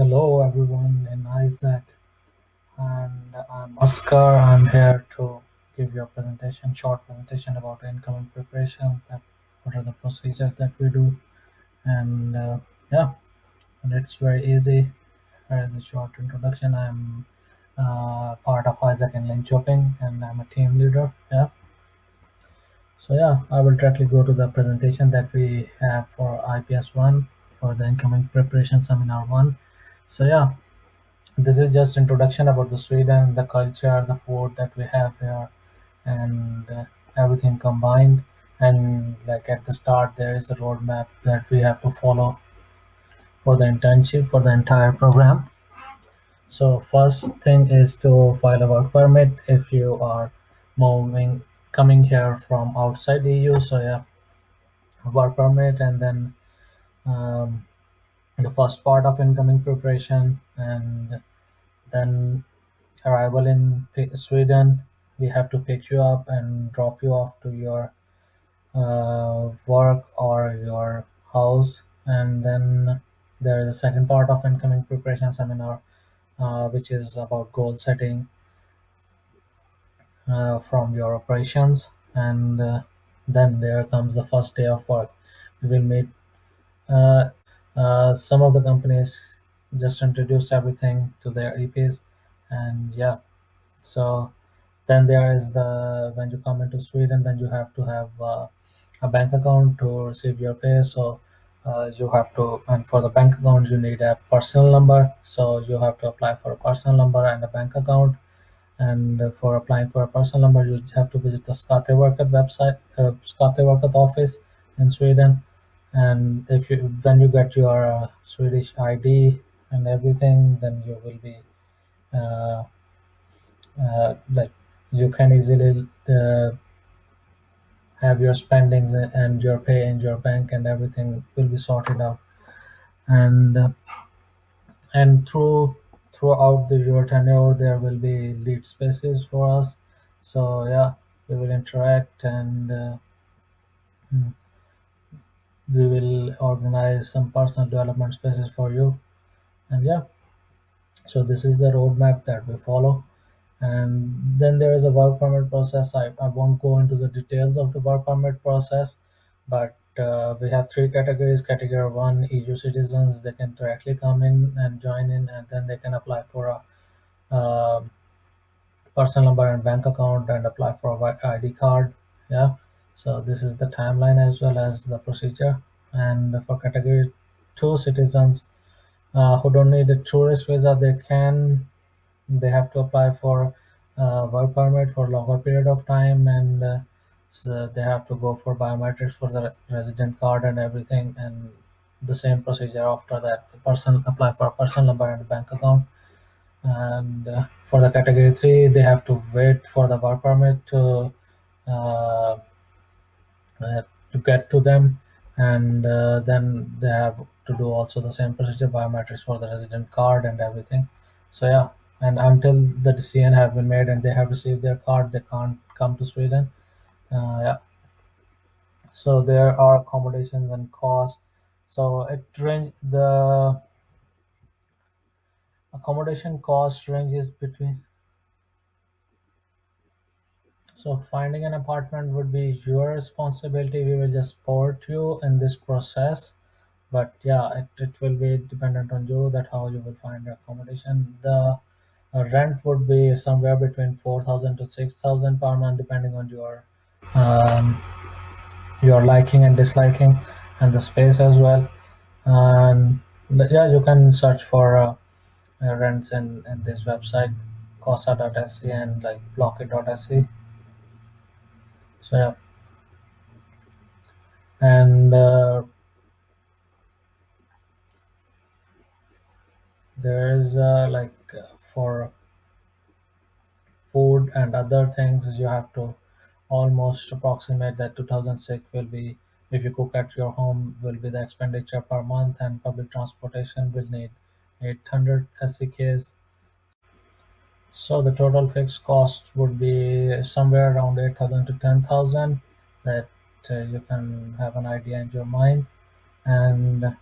Hello everyone, and Isaac, and I'm Oscar. I'm here to give you a presentation, short presentation about incoming preparation. That what are the procedures that we do, and yeah, and it's very easy. Here is a short introduction. I'm part of Isaac and Link Shopping, and I'm a team leader. Yeah, so yeah, I will directly go to the presentation that we have for IPS one for the incoming preparation seminar one. So yeah, this is just introduction about the Sweden, the culture, the food that we have here, and everything combined. And like at the start, there is a roadmap that we have to follow for the internship for the entire program. So first thing is to file a work permit if you are moving coming here from outside EU. So yeah, work permit, and then um, the first part of incoming preparation, and then arrival in Sweden. We have to pick you up and drop you off to your work or your house, and then there is a second part of incoming preparation seminar, which is about goal setting from your operations, and then there comes the first day of work. We will meet. Uh, some of the companies just introduce everything to their EPs, and yeah, so then there is the when you come into Sweden, then you have to have a bank account to receive your pay. So you have to, and for the bank account, you need a personal number. So you have to apply for a personal number and a bank account. And for applying for a personal number, you have to visit the Skatteverket website, Skatteverket office in Sweden. And if you when you get your Swedish ID and everything, then you will be uh, like you can easily have your spendings and your pay in your bank, and everything will be sorted out. And throughout the your tenure there will be lead spaces for us. So yeah, we will interact, and mm, we will organize some personal development spaces for you. And yeah, so this is the roadmap that we follow. And then there is a work permit process. I won't go into the details of the work permit process, but we have three categories. Category one, EU citizens, they can directly come in and join in, and then they can apply for a personal number and bank account and apply for a ID card. Yeah, so this is the timeline as well as the procedure. And for category two citizens who don't need a tourist visa, they have to apply for work permit for longer period of time, and so they have to go for biometrics for the resident card and everything, and the same procedure after that. The person apply for a personal number and bank account, and for the category three, they have to wait for the work permit uh, uh, to get to them, and then they have to do also the same procedure, biometrics for the resident card and everything. So yeah, and until the decision have been made and they have received their card, they can't come to Sweden. Yeah, so there are accommodations and costs. So it range the accommodation cost ranges between. So finding an apartment would be your responsibility. We will just support you in this process, but yeah, it will be dependent on you that how you will find the accommodation. The rent would be somewhere between 4,000 to 6,000 per month, depending on um, your liking and disliking, and the space as well. And yeah, you can search for rents in this website, cosa.sc and like blockit.sc. So yeah, and there is for food and other things, you have to almost approximate that 2006 will be, if you cook at your home, will be the expenditure per month, and public transportation will need 800 SEKs. So the total fixed cost would be somewhere around 8,000 to 10,000, that you can have an idea in your mind. And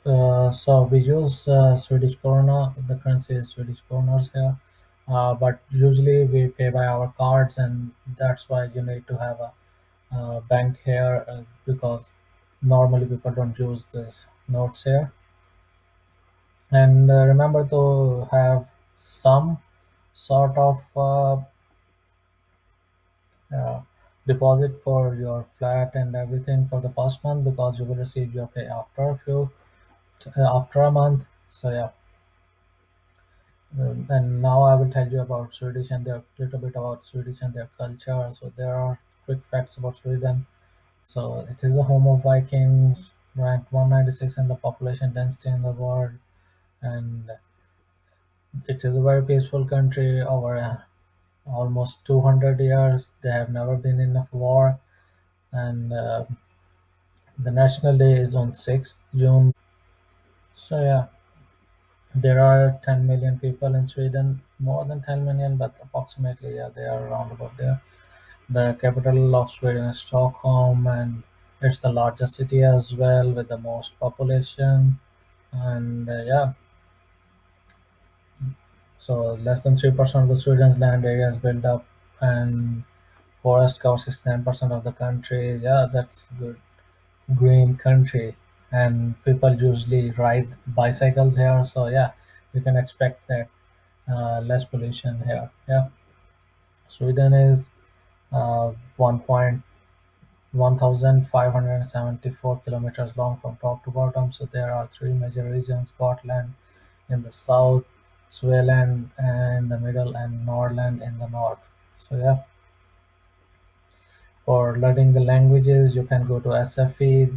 So we use Swedish krona. The currency is Swedish kronas here, but usually we pay by our cards, and that's why you need to have a bank here because normally people don't use this notes here. And remember to have some sort of uh, deposit for your flat and everything for the first month because you will receive your pay after after a month. So yeah. And now I will tell you about Swedish and their little bit about Swedish and their culture. So there are quick facts about Sweden. So it is a home of Vikings, ranked 196 in the population density in the world, and it is a very peaceful country. Over almost 200 years, they have never been in a war, and the national day is on 6th June. So yeah, there are 10 million people in Sweden, more than 10 million, but approximately yeah, they are around about there. The capital of Sweden is Stockholm, and it's the largest city as well with the most population. And yeah, so less than 3% of the Sweden's land area is built up, and forest covers 69% of the country. Yeah, that's good. Green country, and people usually ride bicycles here. So yeah, you can expect that less pollution here. Yeah, Sweden is 1,574 kilometers long from top to bottom. So there are three major regions: Scotland in the south, Swaland in the middle, and Norland in the north. So yeah, for learning the languages, you can go to SFE.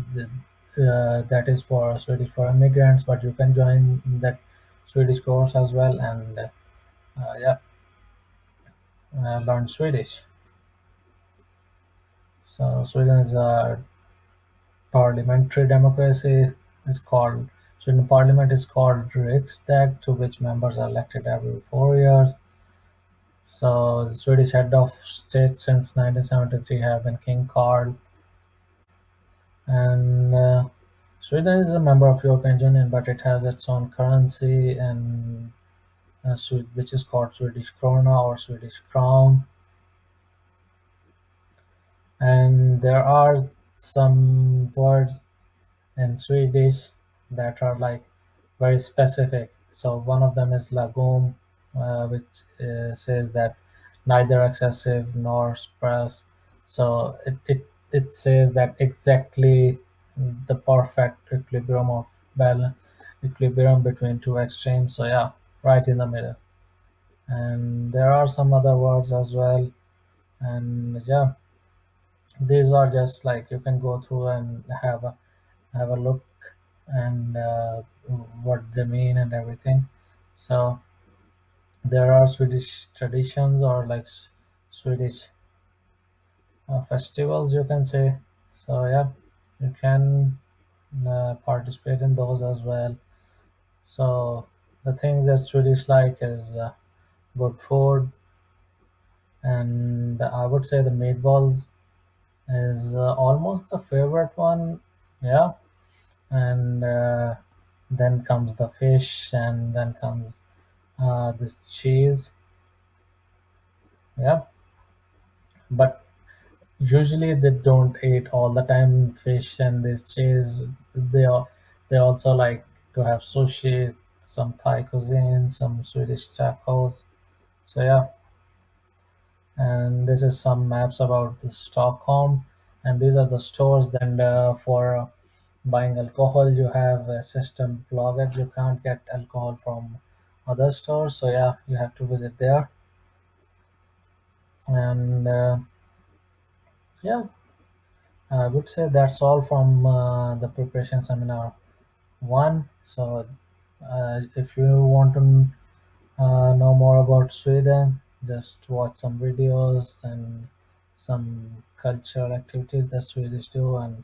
That is for Swedish for immigrants, but you can join that Swedish course as well and yeah, learn Swedish. So Sweden is a parliamentary democracy. Is called Sweden Parliament is called Riksdag, to which members are elected every 4 years. So the Swedish head of state since 1973 have been King Carl, and Sweden is a member of European Union, but it has its own currency, and which is called Swedish krona or Swedish crown. And there are some words in Swedish that are like very specific. So one of them is lagom, which says that neither excessive nor sparse. So it says that exactly the perfect equilibrium of balance, equilibrium between two extremes. So yeah, right in the middle. And there are some other words as well. And yeah, these are just like you can go through and have a look and what they mean and everything. So there are Swedish traditions or like Swedish festivals, you can say. So yeah, you can participate in those as well. So the things that Swedish like is good food, and I would say the meatballs is almost the favorite one. Yeah, and then comes the fish, and then comes this cheese. Yeah, but usually they don't eat all the time fish and this cheese. They also like to have sushi, some Thai cuisine, some Swedish tacos. So yeah, and this is some maps about the Stockholm, and these are the stores. Then for buying alcohol, you have a system blocked. You can't get alcohol from other stores. So yeah, you have to visit there. And yeah, I would say that's all from the preparation seminar one. So, if you want to know more about Sweden, just watch some videos and some cultural activities that Swedish do, and